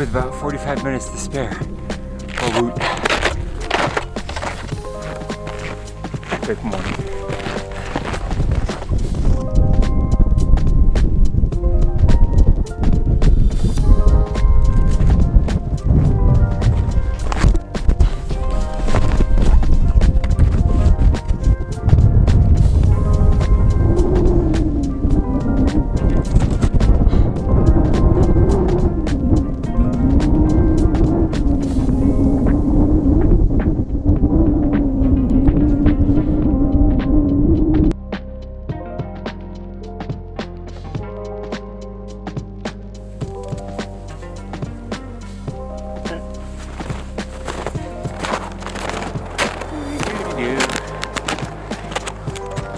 with about 45 minutes to spare. Oh, woot. Good morning.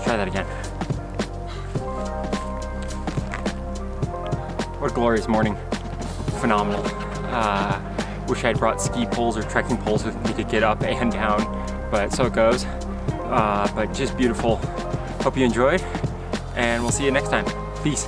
Try that again. What a glorious morning. Phenomenal. Wish I had brought ski poles or trekking poles with me to get up and down, but so it goes. But just beautiful. Hope you enjoyed, and we'll see you next time. Peace.